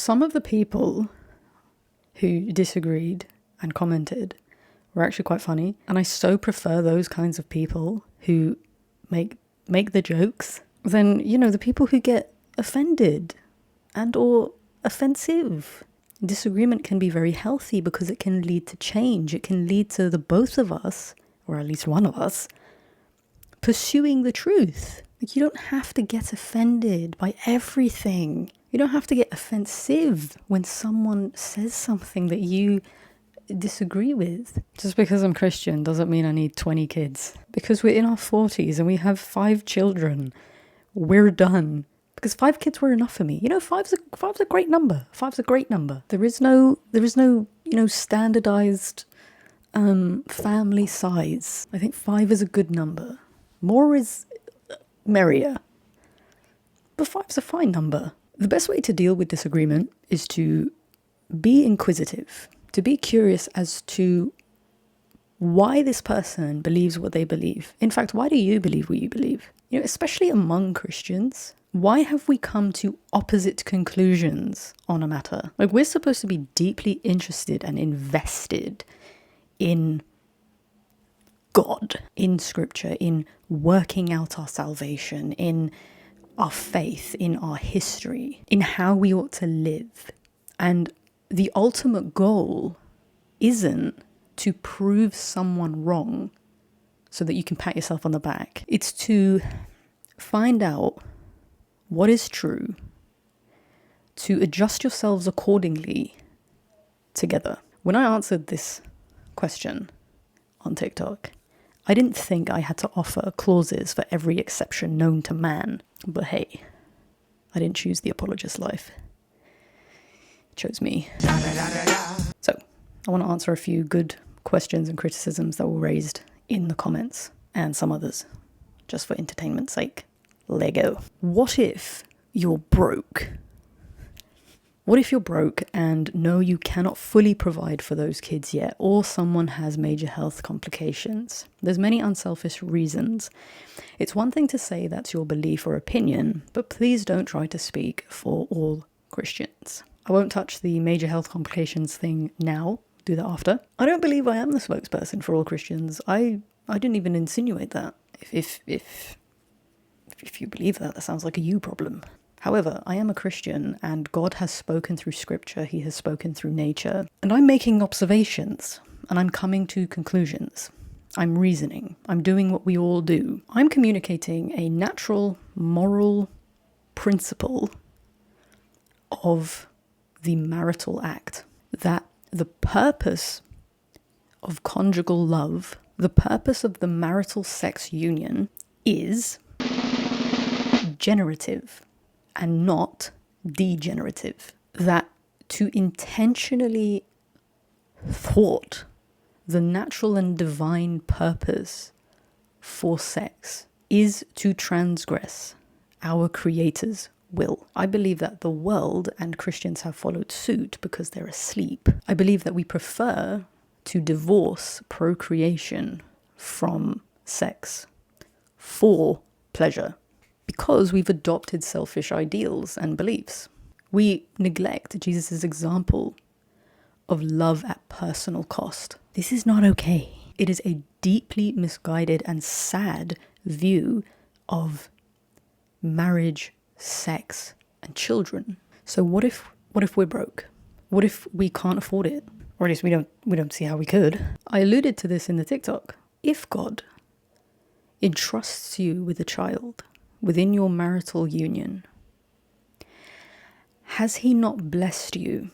Some of the people who disagreed and commented were actually quite funny. And I so prefer those kinds of people who make the jokes than, the people who get offended and or offensive. Disagreement can be very healthy because it can lead to change. It can lead to the both of us, or at least one of us, pursuing the truth. Like, you don't have to get offended by everything. You don't have to get offensive when someone says something that you disagree with. Just because I'm Christian doesn't mean I need 20 kids. Because we're in our 40s and we have 5 children, we're done. Because 5 kids were enough for me. Five's a great number. 5's a great number. There is no standardized family size. I think 5 is a good number. More is merrier. But 5's a fine number. The best way to deal with disagreement is to be inquisitive, to be curious as to why this person believes what they believe. In fact, why do you believe what you believe? Especially among Christians, why have we come to opposite conclusions on a matter? Like, we're supposed to be deeply interested and invested in God, in scripture, in working out our salvation, in our faith, in our history, in how we ought to live. And the ultimate goal isn't to prove someone wrong so that you can pat yourself on the back. It's to find out what is true, to adjust yourselves accordingly together. When I answered this question on TikTok, I didn't think I had to offer clauses for every exception known to man. But hey, I didn't choose the apologist life. It chose me. So, I want to answer a few good questions and criticisms that were raised in the comments, and some others, just for entertainment's sake. Lego. What if you're broke? What if you're broke and no, you cannot fully provide for those kids yet, or someone has major health complications? There's many unselfish reasons. It's one thing to say that's your belief or opinion, but please don't try to speak for all Christians. I won't touch the major health complications thing now. Do that after. I don't believe I am the spokesperson for all Christians. I didn't even insinuate that. If you believe that sounds like a you problem. However, I am a Christian and God has spoken through scripture, he has spoken through nature, and I'm making observations and I'm coming to conclusions. I'm reasoning. I'm doing what we all do. I'm communicating a natural moral principle of the marital act, that the purpose of conjugal love, the purpose of the marital sex union is generative and not degenerative. That to intentionally thwart the natural and divine purpose for sex is to transgress our Creator's will. I believe that the world and Christians have followed suit because they're asleep. I believe that we prefer to divorce procreation from sex for pleasure, because we've adopted selfish ideals and beliefs. We neglect Jesus' example of love at personal cost. This is not okay. It is a deeply misguided and sad view of marriage, sex, and children. So what if we're broke? What if we can't afford it? Or at least we don't see how we could. I alluded to this in the TikTok. If God entrusts you with a child within your marital union, has he not blessed you?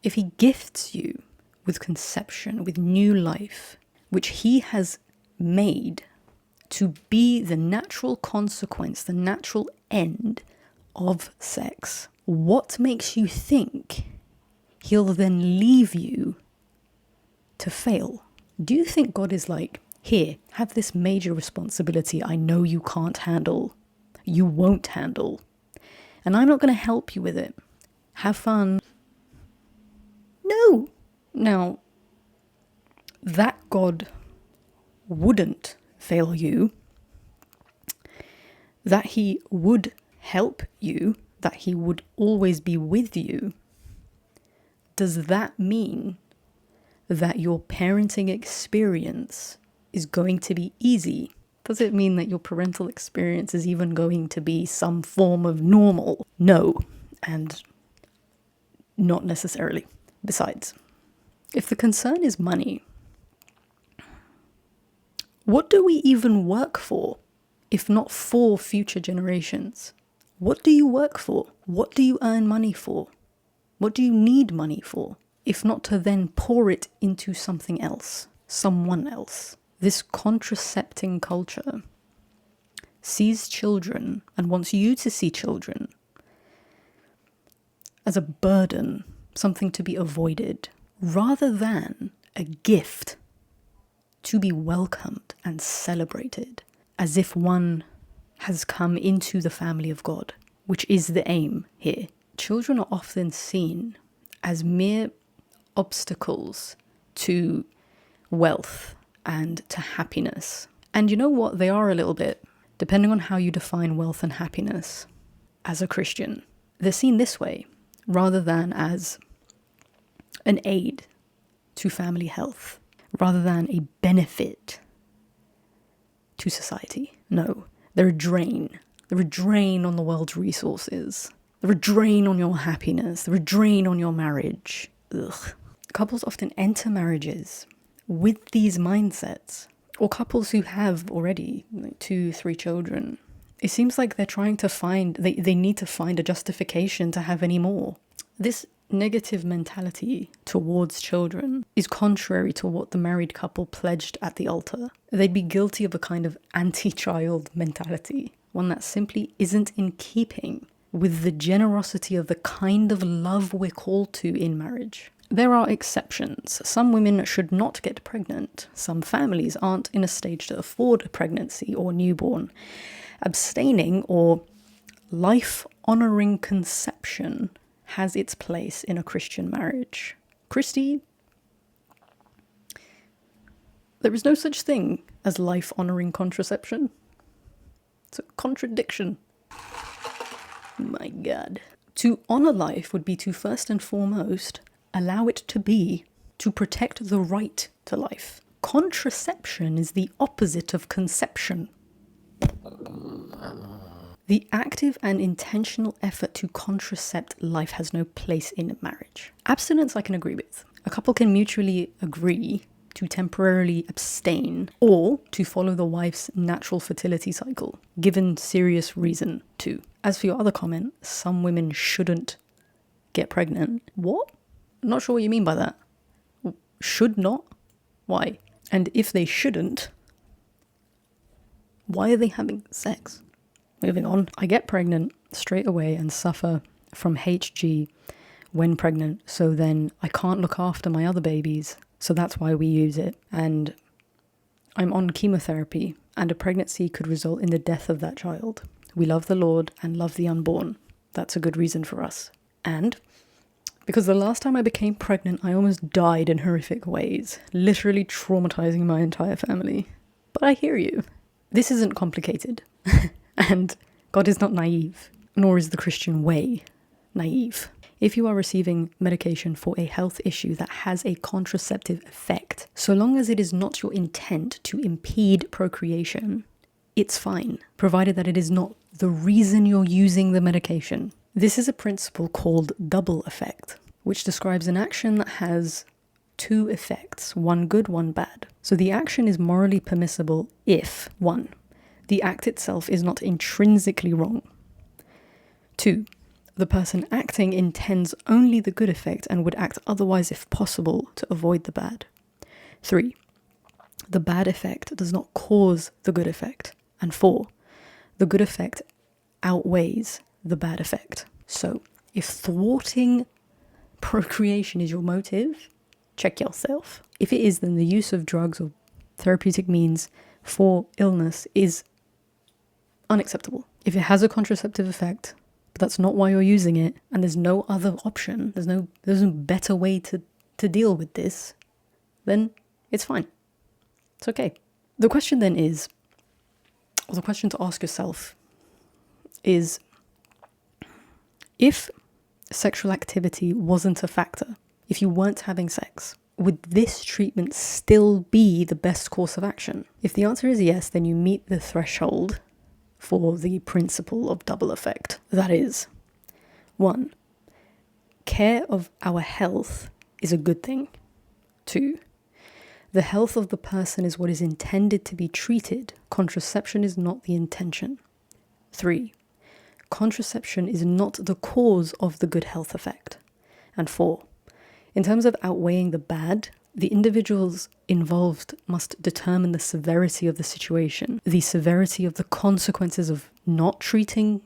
If he gifts you with conception, with new life, which he has made to be the natural consequence, the natural end of sex, what makes you think he'll then leave you to fail? Do you think God is like, here, have this major responsibility I know you can't handle, you won't handle, and I'm not going to help you with it. Have fun. No. Now, that God wouldn't fail you, that he would help you, that he would always be with you, does that mean that your parenting experience is going to be easy? Does it mean that your parental experience is even going to be some form of normal? No, and not necessarily. Besides, if the concern is money, what do we even work for if not for future generations? What do you work for? What do you earn money for? What do you need money for, if not to then pour it into something else, someone else? This contracepting culture sees children and wants you to see children as a burden, something to be avoided, rather than a gift to be welcomed and celebrated, as if one has come into the family of God, which is the aim here. Children are often seen as mere obstacles to wealth and to happiness. And you know what? They are a little bit, depending on how you define wealth and happiness as a Christian. They're seen this way, rather than as an aid to family health, rather than a benefit to society. No, they're a drain. They're a drain on the world's resources. They're a drain on your happiness. They're a drain on your marriage. Ugh. Couples often enter marriages with these mindsets, or couples who have already 2-3 children. It seems like they're trying to find, they need to find a justification to have any more. This negative mentality towards children is contrary to what the married couple pledged at the altar. They'd be guilty of a kind of anti-child mentality, one that simply isn't in keeping with the generosity of the kind of love we're called to in marriage. There are exceptions. Some women should not get pregnant. Some families aren't in a stage to afford a pregnancy or newborn. Abstaining or life-honoring conception has its place in a Christian marriage. Christy, there is no such thing as life-honoring contraception. It's a contradiction. My God. To honor life would be to first and foremost allow it to be, to protect the right to life. Contraception is the opposite of conception. The active and intentional effort to contracept life has no place in marriage. Abstinence I can agree with. A couple can mutually agree to temporarily abstain or to follow the wife's natural fertility cycle, given serious reason to. As for your other comment, some women shouldn't get pregnant. What? Not sure what you mean by that. Should not? Why? And if they shouldn't, why are they having sex? Moving on. I get pregnant straight away and suffer from HG when pregnant, so then I can't look after my other babies, so that's why we use it. And I'm on chemotherapy, and a pregnancy could result in the death of that child. We love the Lord and love the unborn. That's a good reason for us. And because the last time I became pregnant, I almost died in horrific ways, literally traumatizing my entire family. But I hear you. This isn't complicated. And God is not naive, nor is the Christian way naive. If you are receiving medication for a health issue that has a contraceptive effect, so long as it is not your intent to impede procreation, it's fine, provided that it is not the reason you're using the medication. This is a principle called double effect, which describes an action that has two effects, one good, one bad. So the action is morally permissible if, 1, the act itself is not intrinsically wrong. 2, the person acting intends only the good effect and would act otherwise if possible to avoid the bad. 3, the bad effect does not cause the good effect. And 4, the good effect outweighs the bad effect. So if thwarting procreation is your motive, check yourself. If it is, then the use of drugs or therapeutic means for illness is unacceptable. If it has a contraceptive effect, but that's not why you're using it, and there's no other option, there's no better way to deal with this, then it's fine. It's okay. The question then is, or the question to ask yourself is, if sexual activity wasn't a factor, if you weren't having sex, would this treatment still be the best course of action? If the answer is yes, then you meet the threshold for the principle of double effect. That is, 1, care of our health is a good thing. 2, the health of the person is what is intended to be treated. Contraception is not the intention. 3, contraception is not the cause of the good health effect. And 4, in terms of outweighing the bad, the individuals involved must determine the severity of the situation, the severity of the consequences of not treating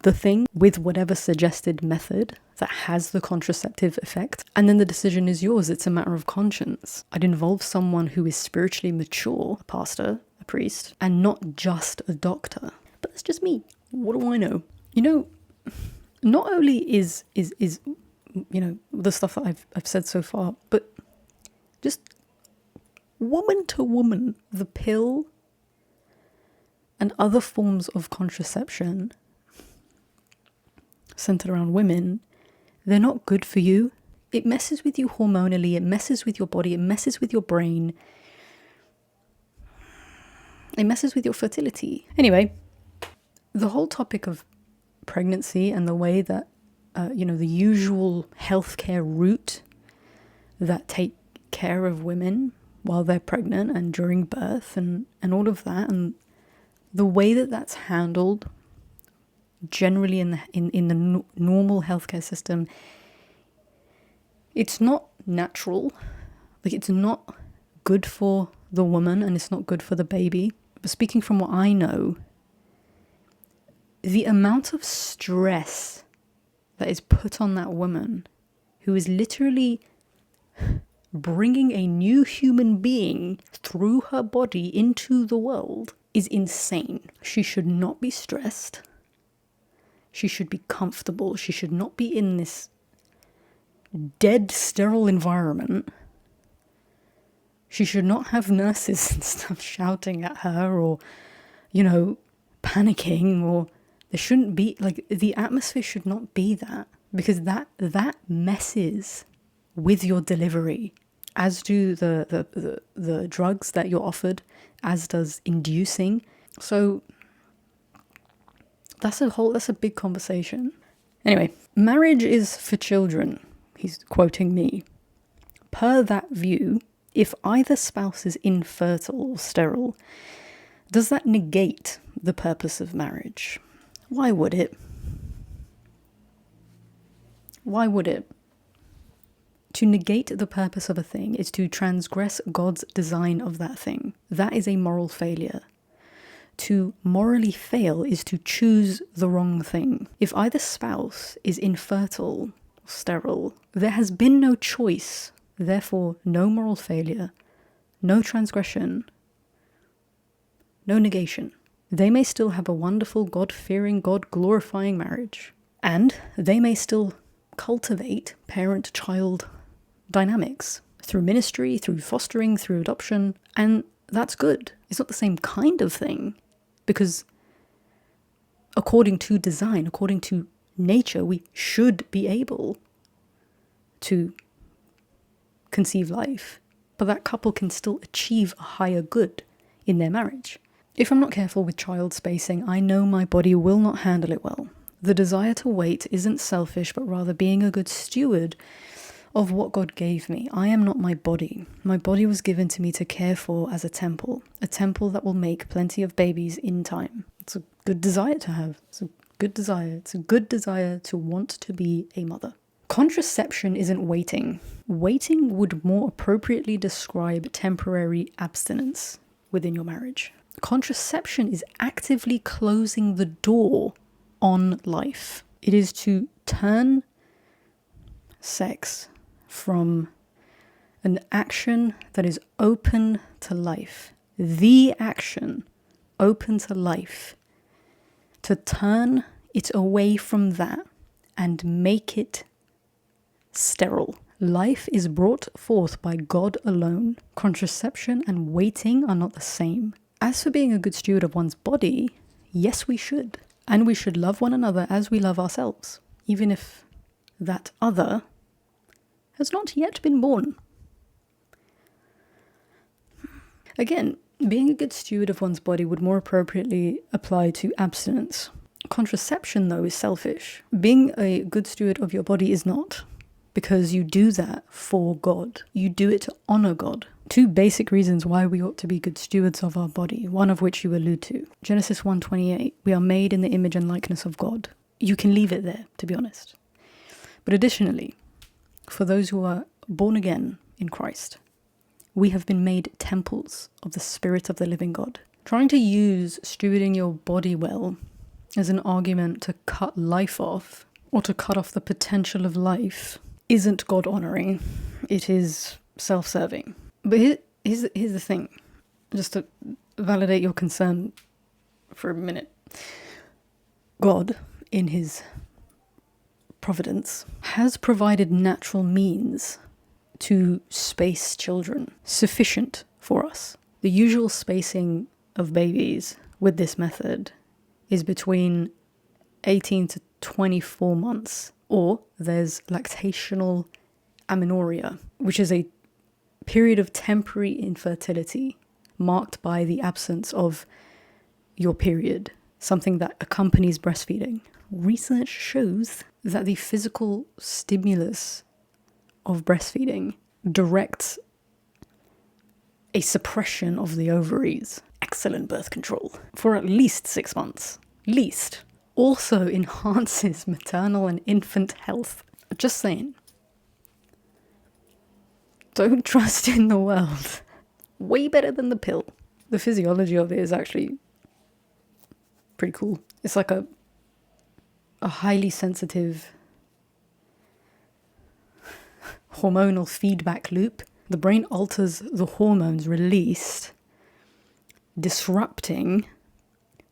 the thing with whatever suggested method that has the contraceptive effect. And then the decision is yours. It's a matter of conscience. I'd involve someone who is spiritually mature, a pastor, a priest, and not just a doctor. But that's just me. What do I know? You know, not only is you know, the stuff that I've said so far, but just woman to woman, the pill and other forms of contraception centered around women, they're not good for you. It messes with you hormonally, it messes with your body, it messes with your brain, it messes with your fertility. Anyway, the whole topic of pregnancy and the way that you know, the usual healthcare route that take care of women while they're pregnant and during birth and all of that, and the way that that's handled generally in the normal healthcare system, it's not natural. Like, it's not good for the woman and it's not good for the baby. But speaking from what I know, the amount of stress that is put on that woman who is literally bringing a new human being through her body into the world is insane. She should not be stressed. She should be comfortable. She should not be in this dead, sterile environment. She should not have nurses and stuff shouting at her or, you know, panicking, or there shouldn't be, like, the atmosphere should not be that, because that messes with your delivery, as do the drugs that you're offered, as does inducing. So that's a big conversation. Anyway, marriage is for children. He's quoting me. Per that view, if either spouse is infertile or sterile, does that negate the purpose of marriage? Why would it? Why would it? To negate the purpose of a thing is to transgress God's design of that thing. That is a moral failure. To morally fail is to choose the wrong thing. If either spouse is infertile or sterile, there has been no choice, therefore no moral failure, no transgression, no negation. They may still have a wonderful, God-fearing, God-glorifying marriage. And they may still cultivate parent-child dynamics through ministry, through fostering, through adoption. And that's good. It's not the same kind of thing, because according to design, according to nature, we should be able to conceive life. But that couple can still achieve a higher good in their marriage. If I'm not careful with child spacing, I know my body will not handle it well. The desire to wait isn't selfish, but rather being a good steward of what God gave me. I am not my body. My body was given to me to care for as a temple that will make plenty of babies in time. It's a good desire to have. It's a good desire. It's a good desire to want to be a mother. Contraception isn't waiting. Waiting would more appropriately describe temporary abstinence within your marriage. Contraception is actively closing the door on life. It is to turn sex from an action that is open to life, the action open to life, to turn it away from that and make it sterile. Life is brought forth by God alone. Contraception and waiting are not the same. As for being a good steward of one's body, yes, we should. And we should love one another as we love ourselves, even if that other has not yet been born. Again, being a good steward of one's body would more appropriately apply to abstinence. Contraception, though, is selfish. Being a good steward of your body is not, because you do that for God. You do it to honor God. Two basic reasons why we ought to be good stewards of our body, one of which you allude to. Genesis 1:28, we are made in the image and likeness of God. You can leave it there, to be honest. But additionally, for those who are born again in Christ, we have been made temples of the Spirit of the living God. Trying to use stewarding your body well as an argument to cut life off, or to cut off the potential of life, isn't God-honoring. It is self-serving. But here's the thing, just to validate your concern for a minute. God, in his providence, has provided natural means to space children sufficient for us. The usual spacing of babies with this method is between 18 to 24 months, or there's lactational amenorrhea, which is a period of temporary infertility marked by the absence of your period, something that accompanies breastfeeding. Research shows that the physical stimulus of breastfeeding directs a suppression of the ovaries. Excellent birth control for at least 6 months. Least. Also enhances maternal and infant health. Just saying. Don't trust in the world. Way better than the pill. The physiology of it is actually pretty cool. It's like a highly sensitive hormonal feedback loop. The brain alters the hormones released, disrupting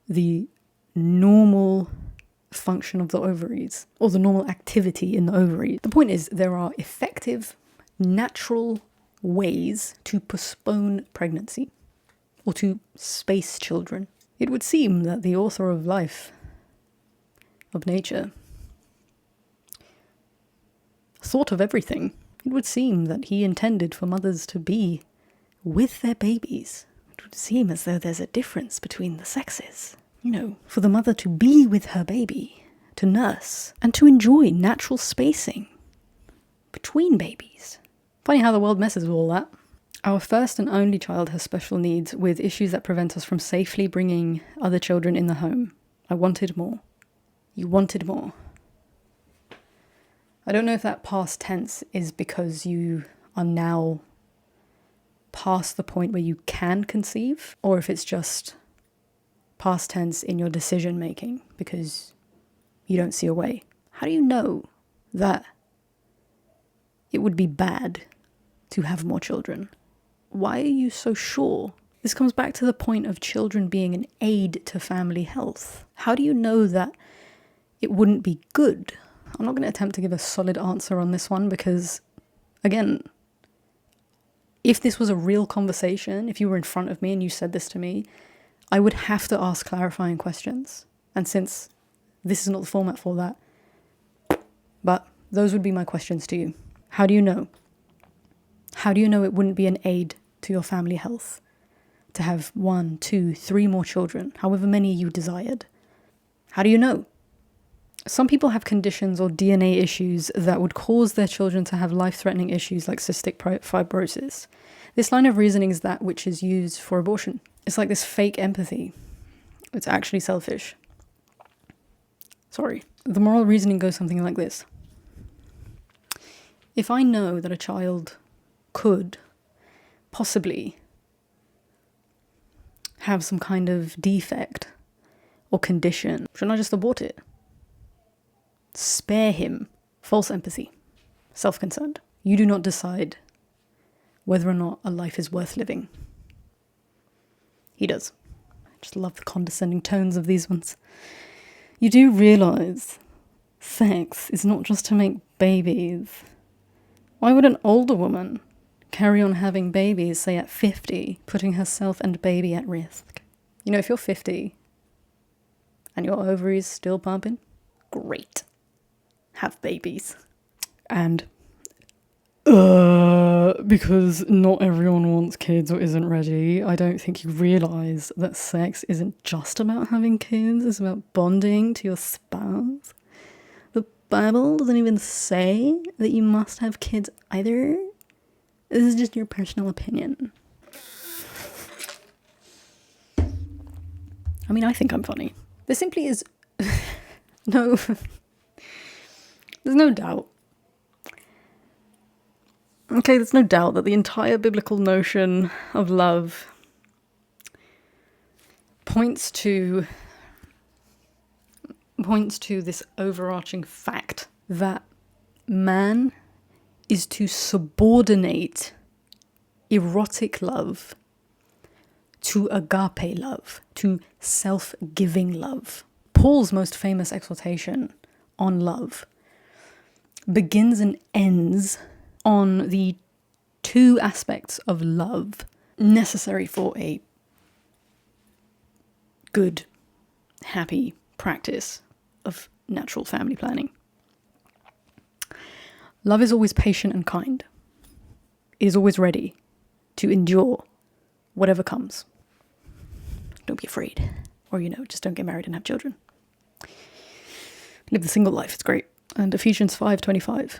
the normal function of the ovaries, or the normal activity in the ovaries. The point is, there are effective, natural ways to postpone pregnancy, or to space children. It would seem that the author of life, of nature, thought of everything. It would seem that he intended for mothers to be with their babies. It would seem as though there's a difference between the sexes. You know, for the mother to be with her baby, to nurse, and to enjoy natural spacing between babies. Funny how the world messes with all that. Our first and only child has special needs with issues that prevent us from safely bringing other children in the home. I wanted more. You wanted more. I don't know if that past tense is because you are now past the point where you can conceive, or if it's just past tense in your decision making because you don't see a way. How do you know that it would be bad to have more children? Why are you so sure? This comes back to the point of children being an aid to family health. How do you know that it wouldn't be good? I'm not going to attempt to give a solid answer on this one because, again, if this was a real conversation, if you were in front of me and you said this to me, I would have to ask clarifying questions. And since this is not the format for that, but those would be my questions to you. How do you know? How do you know it wouldn't be an aid to your family health to have 1, 2, 3 more children, however many you desired? How do you know? Some people have conditions or DNA issues that would cause their children to have life-threatening issues like cystic fibrosis. This line of reasoning is that which is used for abortion. It's like this fake empathy. It's actually selfish. Sorry. The moral reasoning goes something like this. If I know that a child could possibly have some kind of defect or condition, shouldn't I just abort it? Spare him false empathy, self-concerned. You do not decide whether or not a life is worth living. He does. I just love the condescending tones of these ones. You do realise sex is not just to make babies. Why would an older woman carry on having babies, say at 50, putting herself and baby at risk? You know, if you're 50 and your ovaries still pumping, great. Have babies. And Because not everyone wants kids or isn't ready. I don't think you realise that sex isn't just about having kids, it's about bonding to your spouse. The Bible doesn't even say that you must have kids either. This is just your personal opinion. I mean, I think I'm funny. There simply is no... There's no doubt. Okay, there's no doubt that the entire biblical notion of love points to this overarching fact that man is to subordinate erotic love to agape love, to self-giving love. Paul's most famous exhortation on love begins and ends on the two aspects of love necessary for a good, happy practice of natural family planning. Love is always patient and kind. It is always ready to endure whatever comes. Don't be afraid. Or, just don't get married and have children. Live the single life, it's great. And Ephesians 5:25.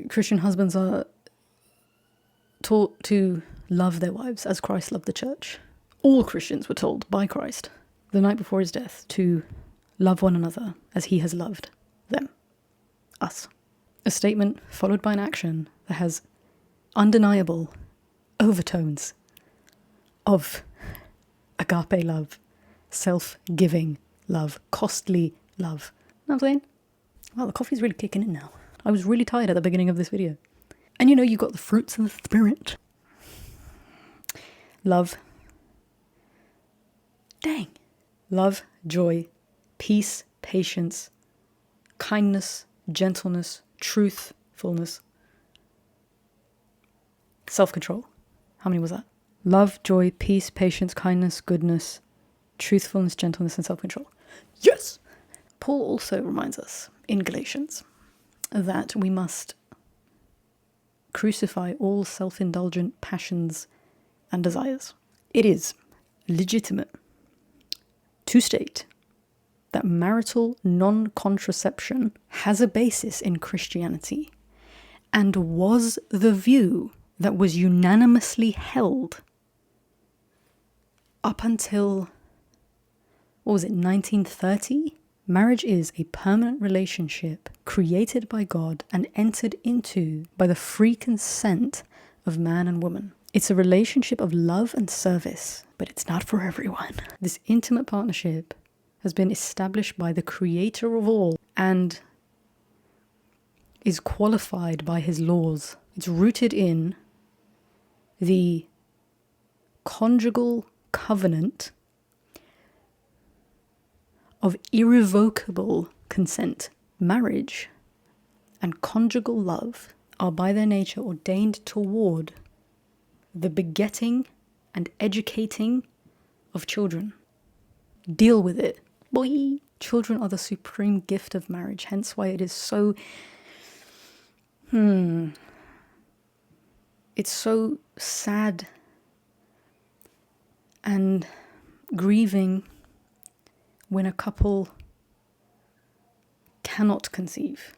Christian husbands are taught to love their wives as Christ loved the church. All Christians were told by Christ the night before his death to love one another as he has loved them, us. A statement followed by an action that has undeniable overtones of agape love, self-giving love, costly love. You know what I'm saying? Wow, the coffee's really kicking in now. I was really tired at the beginning of this video. And you got the fruits of the spirit. Love. Dang. Love, joy, peace, patience, kindness, gentleness, truthfulness, self-control. How many was that? Love, joy, peace, patience, kindness, goodness, truthfulness, gentleness, and self-control. Yes! Paul also reminds us in Galatians that we must crucify all self-indulgent passions and desires. It is legitimate to state that marital non-contraception has a basis in Christianity and was the view that was unanimously held up until, 1930? Marriage is a permanent relationship created by God and entered into by the free consent of man and woman. It's a relationship of love and service, but it's not for everyone. This intimate partnership has been established by the creator of all and is qualified by his laws. It's rooted in the conjugal covenant of irrevocable consent. Marriage and conjugal love are by their nature ordained toward the begetting and educating of children. Deal with it, boy. Children are the supreme gift of marriage, hence why it is so... It's so sad and grieving when a couple cannot conceive.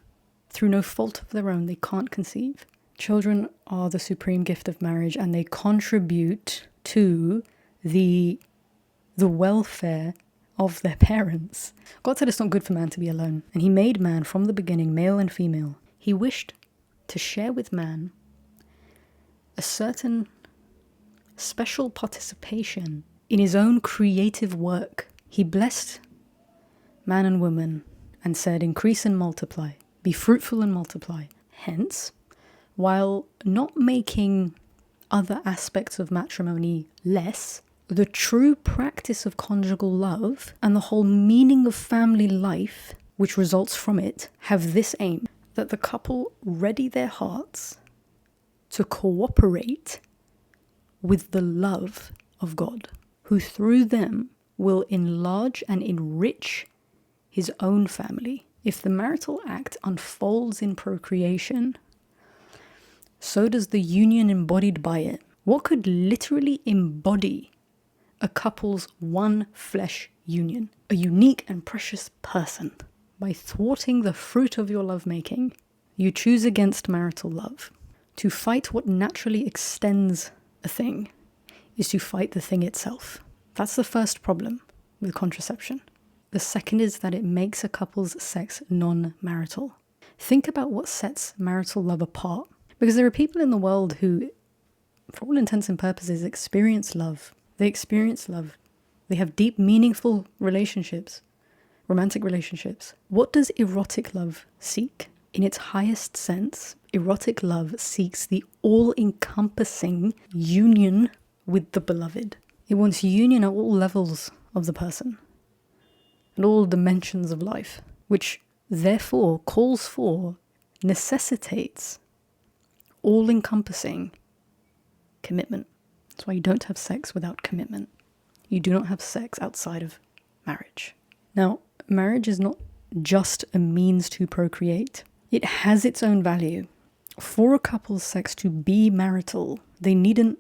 Through no fault of their own, they can't conceive. Children are the supreme gift of marriage, and they contribute to the welfare of their parents. God said it's not good for man to be alone, and he made man from the beginning, male and female. He wished to share with man a certain special participation in his own creative work. He blessed man and woman and said, increase and multiply, be fruitful and multiply. Hence, while not making other aspects of matrimony less, the true practice of conjugal love and the whole meaning of family life, which results from it, have this aim, that the couple ready their hearts to cooperate with the love of God, who through them will enlarge and enrich his own family. If the marital act unfolds in procreation, So does the union embodied by it. What could literally embody a couple's one flesh union? A unique and precious person. By thwarting the fruit of your lovemaking, you choose against marital love. To fight what naturally extends a thing is to fight the thing itself. That's the first problem with contraception. The second is that it makes a couple's sex non-marital. Think about what sets marital love apart. Because there are people in the world who, for all intents and purposes, experience love. They experience love. They have deep, meaningful relationships, romantic relationships. What does erotic love seek? In its highest sense, erotic love seeks the all-encompassing union with the beloved. It wants union at all levels of the person and all dimensions of life, which therefore calls for, necessitates all-encompassing commitment. That's why you don't have sex without commitment. You do not have sex outside of marriage. Now, marriage is not just a means to procreate. It has its own value. For a couple's sex to be marital, they needn't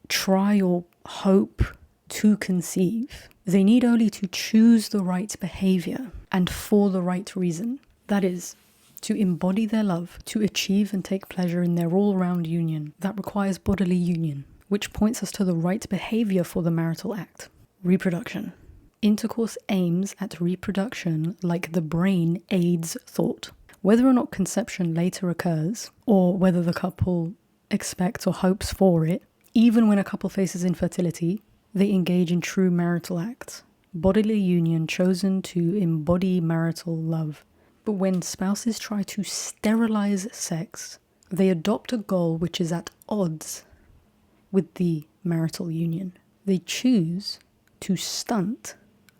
try or hope to conceive. They need only to choose the right behavior and for the right reason. That is, to embody their love, to achieve and take pleasure in their all-round union. That requires bodily union, which points us to the right behavior for the marital act. Reproduction. Intercourse aims at reproduction like the brain aids thought. Whether or not conception later occurs, or whether the couple expects or hopes for it, even when a couple faces infertility, they engage in true marital acts. Bodily union chosen to embody marital love. But when spouses try to sterilize sex, they adopt a goal which is at odds with the marital union. They choose to stunt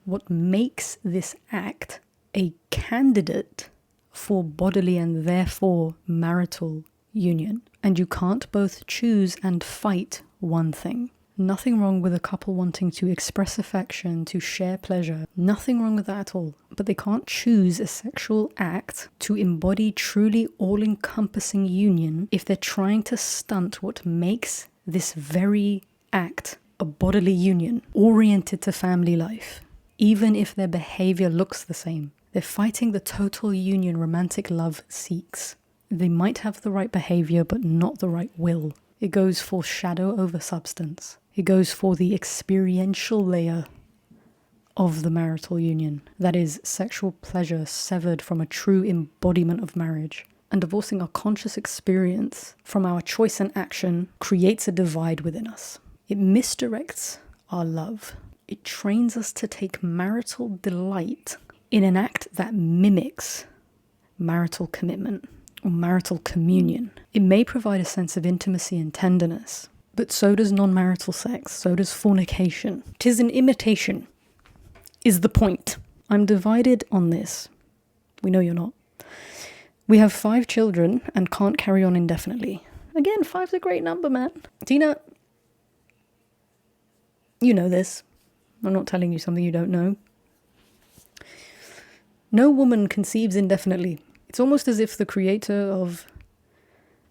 what makes this act a candidate for bodily and therefore marital union. And you can't both choose and fight one thing. Nothing wrong with a couple wanting to express affection, to share pleasure. Nothing wrong with that at all. But they can't choose a sexual act to embody truly all-encompassing union if they're trying to stunt what makes this very act a bodily union oriented to family life, even if their behavior looks the same. They're fighting the total union romantic love seeks. They might have the right behavior, but not the right will. It goes for shadow over substance. It goes for the experiential layer of the marital union. That is, sexual pleasure severed from a true embodiment of marriage. And divorcing our conscious experience from our choice and action creates a divide within us. It misdirects our love. It trains us to take marital delight in an act that mimics marital commitment or marital communion. It may provide a sense of intimacy and tenderness, but so does non-marital sex, so does fornication. 'Tis an imitation, is the point. I'm divided on this. We know you're not. We have 5 children and can't carry on indefinitely. Again, 5's a great number, man. Tina, you know this. I'm not telling you something you don't know. No woman conceives indefinitely. It's almost as if the creator of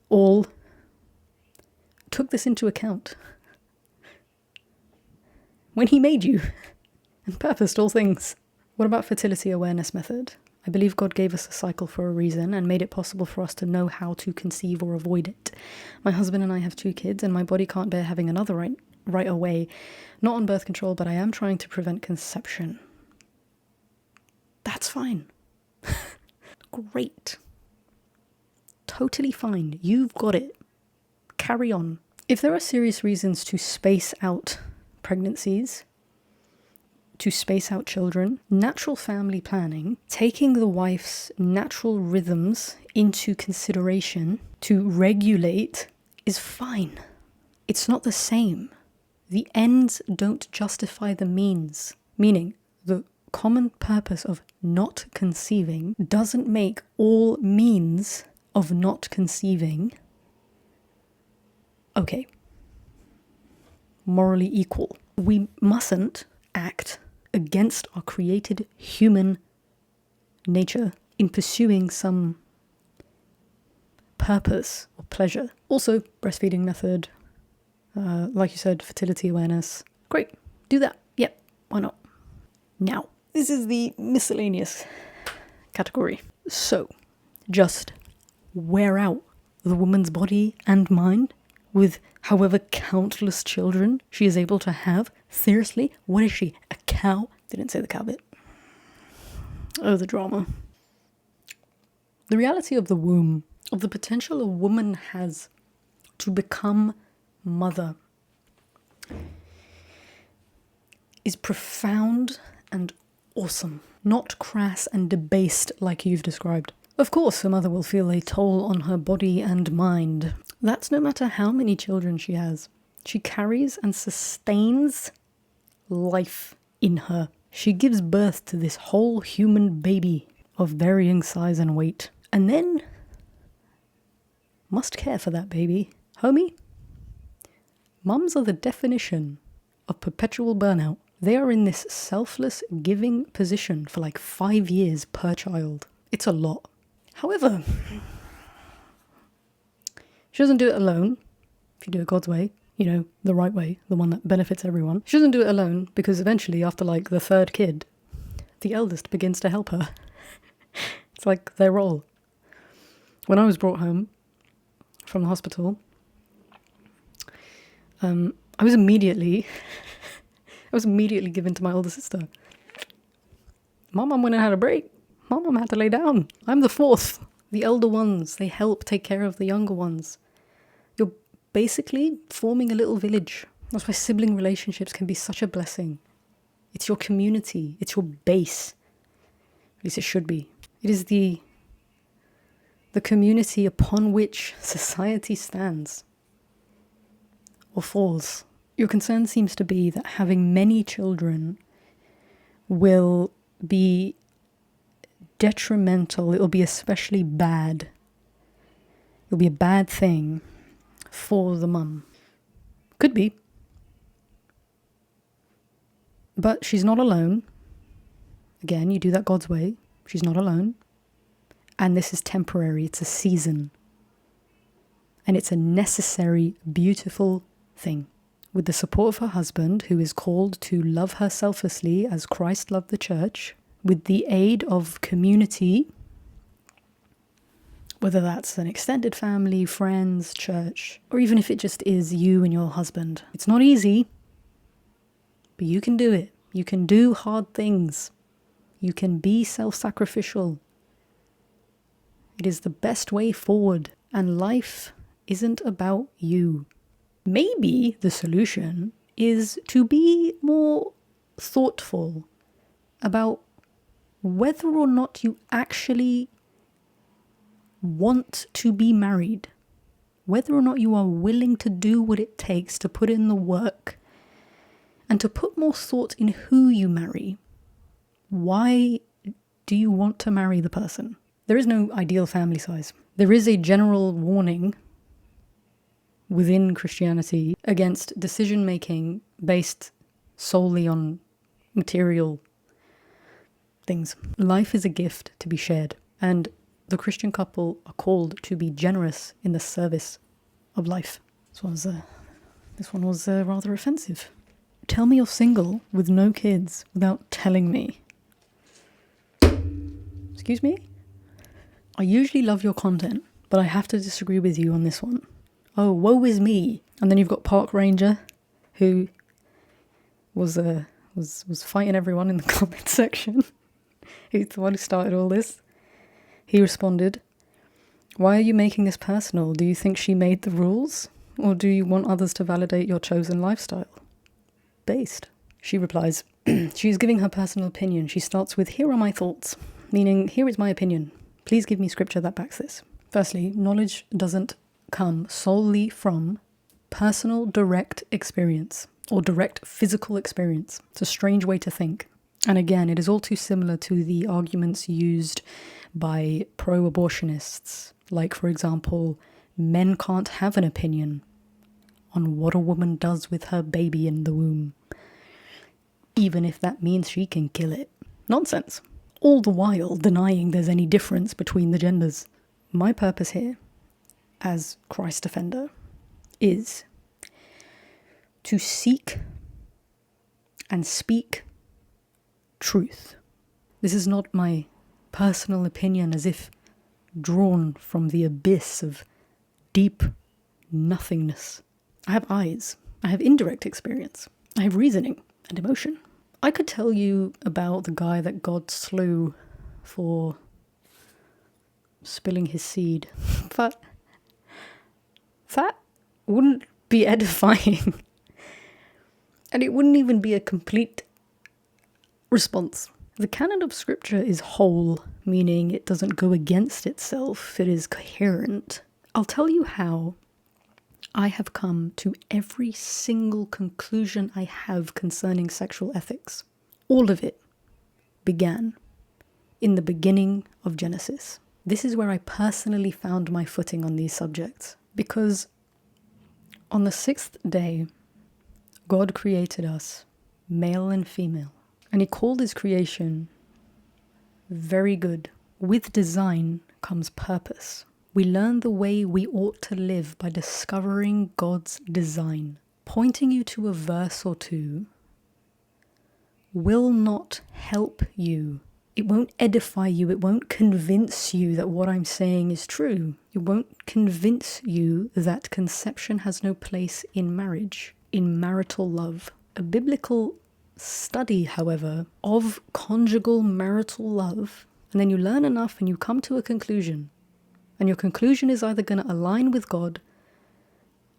all took this into account when he made you and purposed all things. What about fertility awareness method? I believe God gave us a cycle for a reason and made it possible for us to know how to conceive or avoid it. My husband and I have 2 kids and my body can't bear having another right away. Not on birth control, but I am trying to prevent conception. That's fine. Great. Totally fine. You've got it. Carry on. If there are serious reasons to space out pregnancies, to space out children, natural family planning, taking the wife's natural rhythms into consideration to regulate is fine. It's not the same. The ends don't justify the means, meaning the common purpose of not conceiving doesn't make all means of not conceiving okay, morally equal. We mustn't act against our created human nature in pursuing some purpose or pleasure. Also, breastfeeding method, like you said, fertility awareness. Great, do that. Yep, why not? Now, this is the miscellaneous category. So, just wear out the woman's body and mind with however countless children she is able to have. Seriously, what is she? A cow? Didn't say the cow bit. Oh, the drama. The reality of the womb, of the potential a woman has to become mother, is profound and awesome, not crass and debased like you've described. Of course, a mother will feel a toll on her body and mind. That's no matter how many children she has. She carries and sustains life in her. She gives birth to this whole human baby of varying size and weight, and then must care for that baby. Homie, mums are the definition of perpetual burnout. They are in this selfless giving position for like 5 years per child. It's a lot. However, she doesn't do it alone. If you do it God's way, you know, the right way, the one that benefits everyone. She doesn't do it alone because eventually, after like the third kid, the eldest begins to help her. It's like their role. When I was brought home from the hospital, I was immediately given to my older sister. My mum went and had a break. My mum had to lay down. I'm the fourth. The elder ones, they help take care of the younger ones. You're basically forming a little village. That's why sibling relationships can be such a blessing. It's your community. It's your base. At least it should be. It is the community upon which society stands or falls. Your concern seems to be that having many children will be detrimental. It will be especially bad. It'll be a bad thing for the mum. Could be. But she's not alone. Again, you do that God's way. She's not alone. And this is temporary. It's a season. And it's a necessary, beautiful thing. With the support of her husband, who is called to love her selflessly as Christ loved the church, with the aid of community, whether that's an extended family, friends, church, or even if it just is you and your husband. It's not easy, but you can do it. You can do hard things. You can be self-sacrificial. It is the best way forward, and life isn't about you. Maybe the solution is to be more thoughtful about whether or not you actually want to be married, whether or not you are willing to do what it takes to put in the work, and to put more thought in who you marry. Why do you want to marry the person? There is no ideal family size. There is a general warning within Christianity against decision-making based solely on material things. Life is a gift to be shared, and the Christian couple are called to be generous in the service of life. This one was rather offensive. Tell me you're single with no kids without telling me. Excuse me? I usually love your content, but I have to disagree with you on this one. Oh, woe is me. And then you've got Park Ranger, who was fighting everyone in the comment section. He's the one who started all this. He responded, "Why are you making this personal? Do you think she made the rules? Or do you want others to validate your chosen lifestyle?" Based. She replies, she is giving her personal opinion. She starts with, "Here are my thoughts," meaning, here is my opinion. Please give me scripture that backs this. Firstly, knowledge doesn't come solely from personal direct experience or direct physical experience. It's a strange way to think. And again, it is all too similar to the arguments used by pro-abortionists. Like, for example, men can't have an opinion on what a woman does with her baby in the womb, even if that means she can kill it. Nonsense. All the while denying there's any difference between the genders. My purpose here as Christ defender is to seek and speak truth. This is not my personal opinion as if drawn from the abyss of deep nothingness. I have eyes. I have indirect experience. I have reasoning and emotion. I could tell you about the guy that God slew for spilling his seed, but that wouldn't be edifying. And it wouldn't even be a complete response. The canon of scripture is whole, meaning it doesn't go against itself, it is coherent. I'll tell you how I have come to every single conclusion I have concerning sexual ethics. All of it began in the beginning of Genesis. This is where I personally found my footing on these subjects, because on the 6th day, God created us, male and female, and he called his creation very good. With design comes purpose. We learn the way we ought to live by discovering God's design. Pointing you to a verse or two will not help you. It won't edify you. It won't convince you that what I'm saying is true. It won't convince you that conception has no place in marriage, in marital love. A biblical study, however, of conjugal marital love, and then you learn enough and you come to a conclusion. And your conclusion is either going to align with God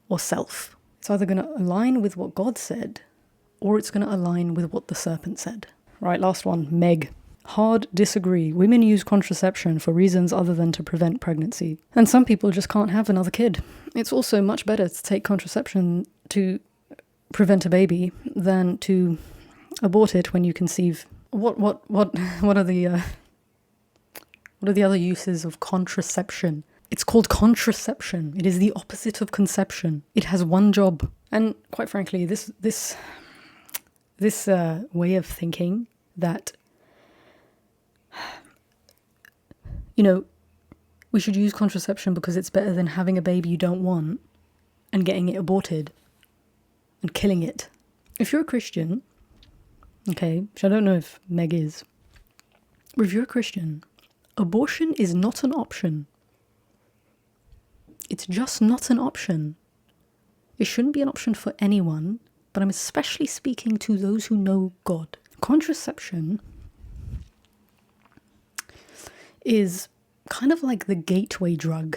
or self. It's either going to align with what God said or it's going to align with what the serpent said. Right, last one, Meg. Hard disagree. Women use contraception for reasons other than to prevent pregnancy. And some people just can't have another kid. It's also much better to take contraception to prevent a baby than to abort it when you conceive. What are the other uses of contraception? It's called contraception. It is the opposite of conception. It has one job. And quite frankly, this way of thinking that, we should use contraception because it's better than having a baby you don't want and getting it aborted and killing it. If you're a Christian, okay, which I don't know if Meg is, but if you're a Christian, abortion is not an option. It's just not an option. It shouldn't be an option for anyone, but I'm especially speaking to those who know God. Contraception is kind of like the gateway drug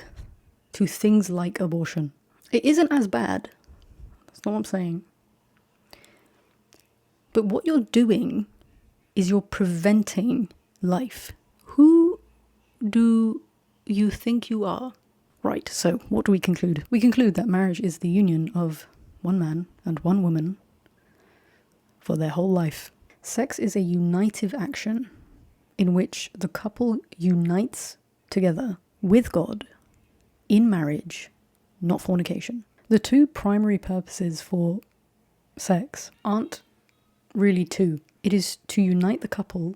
to things like abortion. It isn't as bad. That's not what I'm saying. But what you're doing is you're preventing life. Who do you think you are? Right, so what do we conclude? We conclude that marriage is the union of one man and one woman for their whole life. Sex is a unitive action in which the couple unites together with God in marriage, not fornication. The two primary purposes for sex aren't really two. It is to unite the couple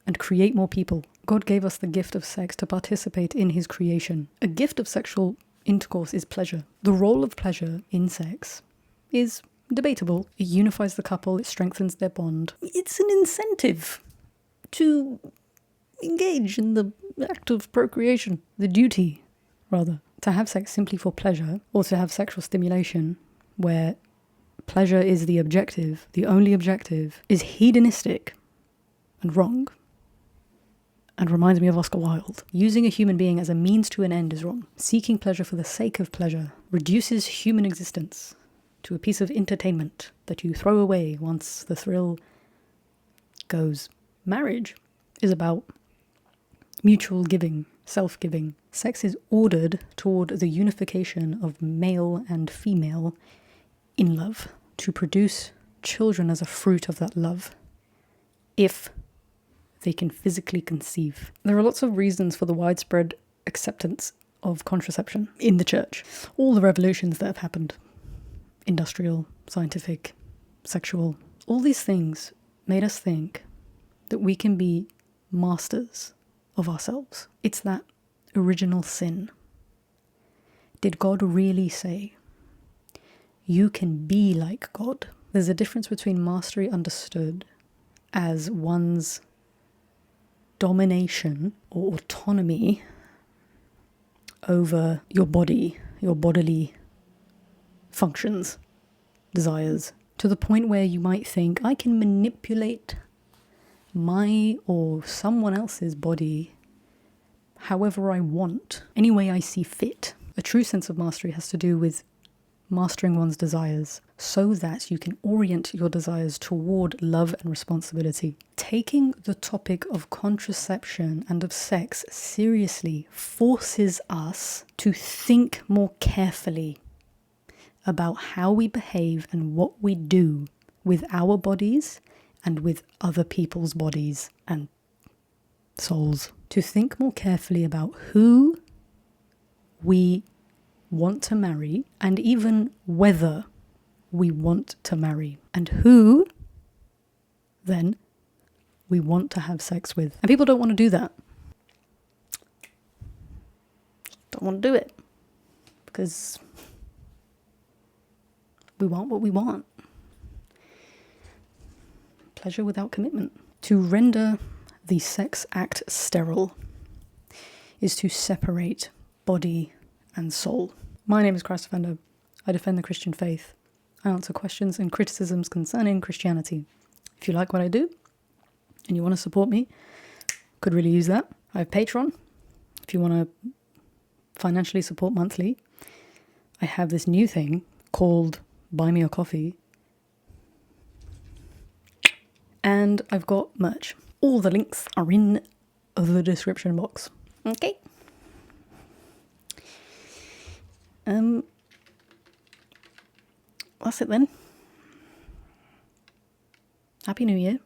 and create more people. God gave us the gift of sex to participate in his creation. A gift of sexual intercourse is pleasure. The role of pleasure in sex is debatable. It unifies the couple, it strengthens their bond. It's an incentive to engage in the act of procreation. The duty, rather. To have sex simply for pleasure, or to have sexual stimulation where pleasure is the objective, the only objective, is hedonistic and wrong. And reminds me of Oscar Wilde. Using a human being as a means to an end is wrong. Seeking pleasure for the sake of pleasure reduces human existence to a piece of entertainment that you throw away once the thrill goes. Marriage is about mutual giving, self-giving. Sex is ordered toward the unification of male and female in love to produce children as a fruit of that love, if they can physically conceive. There are lots of reasons for the widespread acceptance of contraception in the church. All the revolutions that have happened, industrial, scientific, sexual, all these things made us think that we can be masters of ourselves. It's that original sin Did God really say, you can be like God? There's a difference between mastery understood as one's domination or autonomy over your body, your bodily functions, desires, to the point where you might think, I can manipulate my or someone else's body however I want, any way I see fit. A true sense of mastery has to do with mastering one's desires so that you can orient your desires toward love and responsibility. Taking the topic of contraception and of sex seriously forces us to think more carefully about how we behave and what we do with our bodies and with other people's bodies and souls. To think more carefully about who we want to marry and even whether we want to marry, and who then we want to have sex with. And people don't want to do that. Don't want to do it because we want what we want. Pleasure without commitment. To render the sex act sterile is to separate body and soul. My name is Christ Defender. I defend the Christian faith. I answer questions and criticisms concerning Christianity. If you like what I do and you want to support me, could really use that. I have Patreon. If you want to financially support monthly, I have this new thing called Buy Me a Coffee. And I've got merch. All the links are in the description box. Okay. That's it then. Happy New Year.